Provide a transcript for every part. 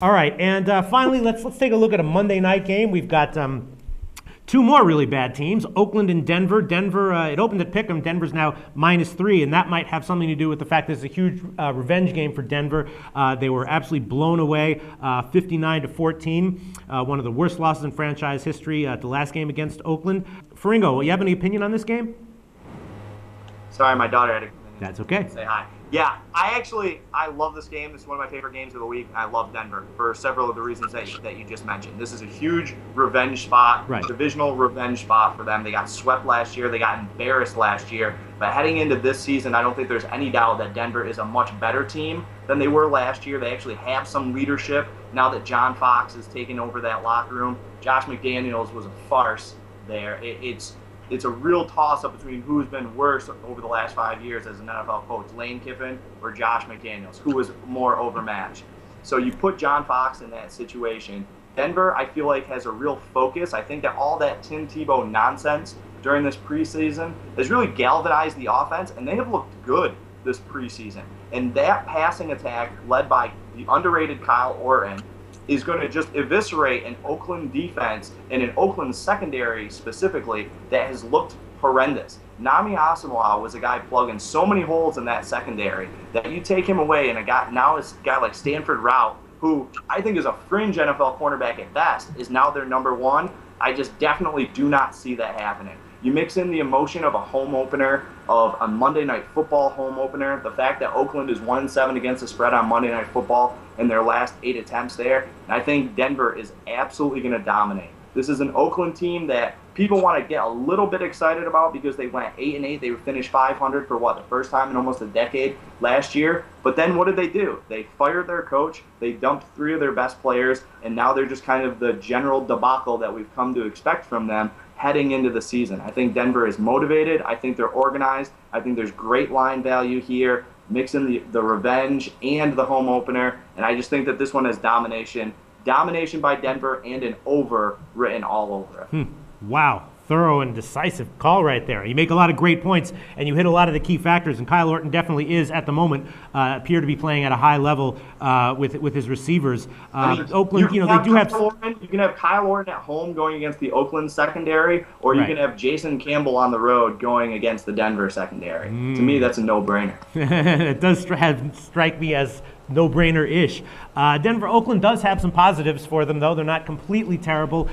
All right, and finally, let's take a look at a Monday night game. We've got two more really bad teams, Oakland and Denver. Denver, it opened at Pick'em. Denver's now -3, and that might have something to do with the fact that it's a huge revenge game for Denver. They were absolutely blown away, 59-14. One of the worst losses in franchise history. The last game against Oakland. Faringo, you have any opinion on this game? Sorry, my daughter had to come in. That's okay. Say hi. Yeah, I love this game. This is one of my favorite games of the week. I love Denver for several of the reasons that you just mentioned. This is a huge revenge spot, right. Divisional revenge spot for them. They got swept last year. They got embarrassed last year. But heading into this season, I don't think there's any doubt that Denver is a much better team than they were last year. They actually have some leadership now that John Fox has taken over that locker room. Josh McDaniels was a farce there. It's a real toss-up between who's been worse over the last 5 years as an NFL coach, Lane Kiffin or Josh McDaniels, who was more overmatched. So you put John Fox in that situation. Denver, I feel like, has a real focus. I think that all that Tim Tebow nonsense during this preseason has really galvanized the offense, and they have looked good this preseason. And that passing attack led by the underrated Kyle Orton is going to just eviscerate an Oakland defense and an Oakland secondary specifically that has looked horrendous. Nami Asamoah was a guy plugging so many holes in that secondary that you take him away, and a guy like Stanford Routt, who I think is a fringe NFL cornerback at best, is now their number one. I just definitely do not see that happening. You mix in the emotion of a home opener, of a Monday Night Football home opener, the fact that Oakland is 1-7 against the spread on Monday Night Football in their last 8 attempts there, and I think Denver is absolutely going to dominate. This is an Oakland team that people want to get a little bit excited about because they went 8-8. They finished 500 for the first time in almost a decade last year. But then what did they do? They fired their coach. They dumped 3 of their best players, and now they're just kind of the general debacle that we've come to expect from them heading into the season. I think Denver is motivated. I think they're organized. I think there's great line value here, mixing the revenge and the home opener. And I just think that this one has domination. Domination by Denver and an over written all over it. Wow. Thorough and decisive call right there. You make a lot of great points, and you hit a lot of the key factors, and Kyle Orton definitely is, at the moment, appear to be playing at a high level with his receivers. Oakland, they do have... You can have Kyle Orton at home going against the Oakland secondary, or you can have Jason Campbell on the road going against the Denver secondary. To me, that's a no-brainer. It does strike me as no-brainer-ish. Oakland does have some positives for them, though. They're not completely terrible.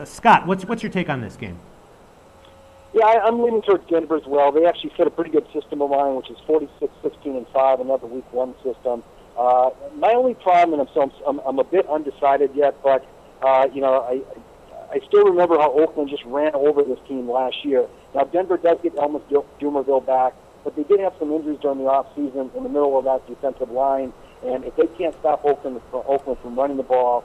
Scott, what's your take on this game? Yeah, I'm leaning towards Denver as well. They actually fit a pretty good system of mine, which is 46-16-5, another Week 1 system. My only problem, and I'm a bit undecided yet, but I still remember how Oakland just ran over this team last year. Now Denver does get Elmas Dumerville back, but they did have some injuries during the offseason in the middle of that defensive line, and if they can't stop Oakland from running the ball,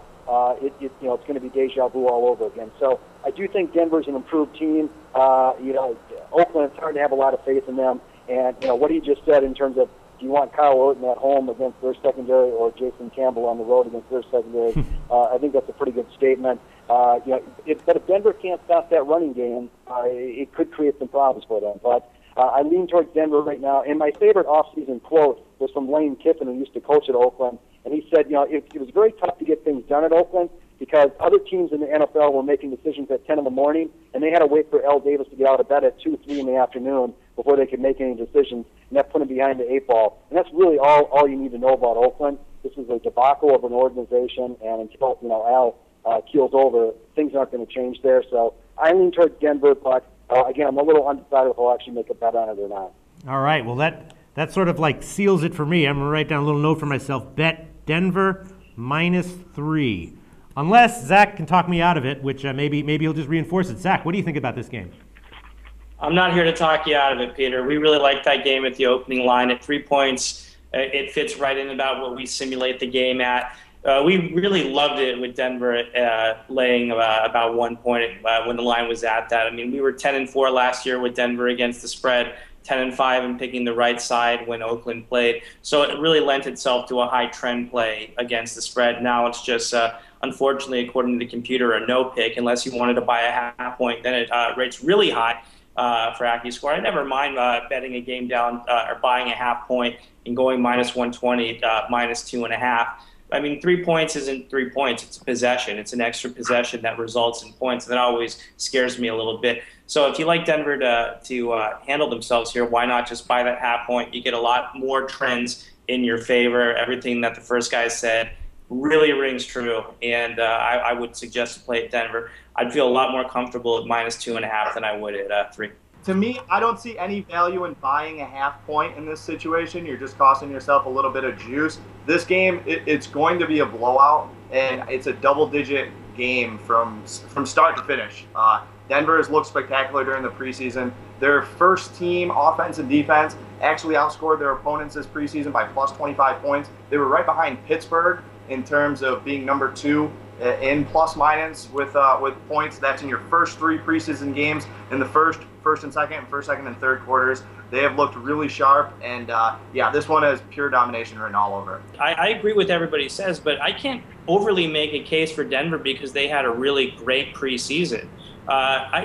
it's going to be deja vu all over again. So I do think Denver's an improved team. Oakland, it's hard to have a lot of faith in them. And what he just said in terms of, do you want Kyle Orton at home against their secondary or Jason Campbell on the road against their secondary? I think that's a pretty good statement. But if Denver can't stop that running game, it could create some problems for them. But I lean towards Denver right now. And my favorite offseason quote was from Lane Kiffin, who used to coach at Oakland. And he said, it was very tough to get things done at Oakland because other teams in the NFL were making decisions at 10 in the morning, and they had to wait for L. Davis to get out of bed at 2, 3 in the afternoon before they could make any decisions, and that put them behind the 8 ball. And that's really all you need to know about Oakland. This is a debacle of an organization, and until Al keels over, things aren't going to change there. So I lean towards Denver, but again, I'm a little undecided if I'll actually make a bet on it or not. All right, well, that sort of like seals it for me. I'm going to write down a little note for myself. Bet Denver -3. Unless Zach can talk me out of it, which maybe he'll just reinforce it. Zach, what do you think about this game? I'm not here to talk you out of it, Peter. We really liked that game at the opening line at 3 points. It fits right in about what we simulate the game at. We really loved it with Denver laying about 1 point when the line was at that. I mean, we were 10-4 last year with Denver against the spread, 10-5 and picking the right side when Oakland played. So it really lent itself to a high trend play against the spread. Now it's just, unfortunately, according to the computer, a no pick. Unless you wanted to buy a half point, then it rates really high for AccuScore. I never mind betting a game down or buying a half point and going -120, -2.5. I mean, 3 points isn't 3 points. It's a possession. It's an extra possession that results in points. And that always scares me a little bit. So if you like Denver to handle themselves here, why not just buy that half point? You get a lot more trends in your favor. Everything that the first guy said really rings true. And I would suggest to play at Denver. I'd feel a lot more comfortable at -2.5 than I would at 3. To me, I don't see any value in buying a half point in this situation. You're just costing yourself a little bit of juice. This game, it's going to be a blowout, and it's a double-digit game from start to finish. Denver has looked spectacular during the preseason. Their first-team offense and defense actually outscored their opponents this preseason by plus 25 points. They were right behind Pittsburgh in terms of being number 2 in plus minus with points. That's in your first 3 preseason games. In the first and second and third quarters, they have looked really sharp. And yeah, this one has pure domination written all over it. I agree with everybody says, but I can't overly make a case for Denver because they had a really great preseason.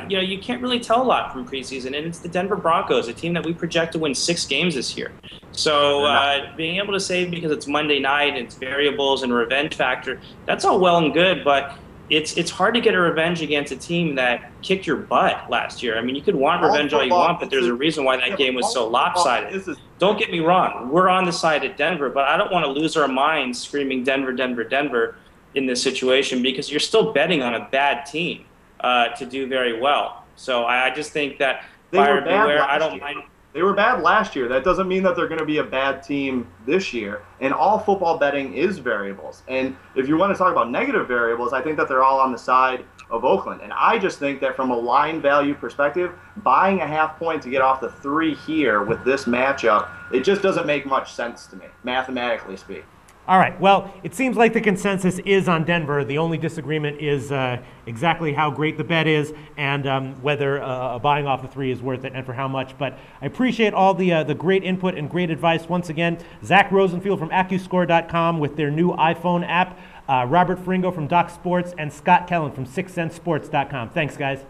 You can't really tell a lot from preseason, and it's the Denver Broncos, a team that we project to win 6 games this year. So being able to say because it's Monday night and it's variables and a revenge factor, that's all well and good, but it's hard to get a revenge against a team that kicked your butt last year. I mean, you could want revenge all you want, but there's a reason why that game was so lopsided. Don't get me wrong. We're on the side of Denver, but I don't want to lose our minds screaming Denver, Denver, Denver in this situation because you're still betting on a bad team to do very well. So I just think that buyer beware. I don't mind. They were bad last year. That doesn't mean that they're going to be a bad team this year. And all football betting is variables. And if you want to talk about negative variables, I think that they're all on the side of Oakland. And I just think that from a line value perspective, buying a half point to get off the 3 here with this matchup, it just doesn't make much sense to me, mathematically speaking. All right, well, it seems like the consensus is on Denver. The only disagreement is exactly how great the bet is and whether buying off the 3 is worth it and for how much. But I appreciate all the great input and great advice. Once again, Zach Rosenfield from AccuScore.com with their new iPhone app, Robert Fringo from Doc Sports, and Scott Kellen from 6centsports.com. Thanks, guys.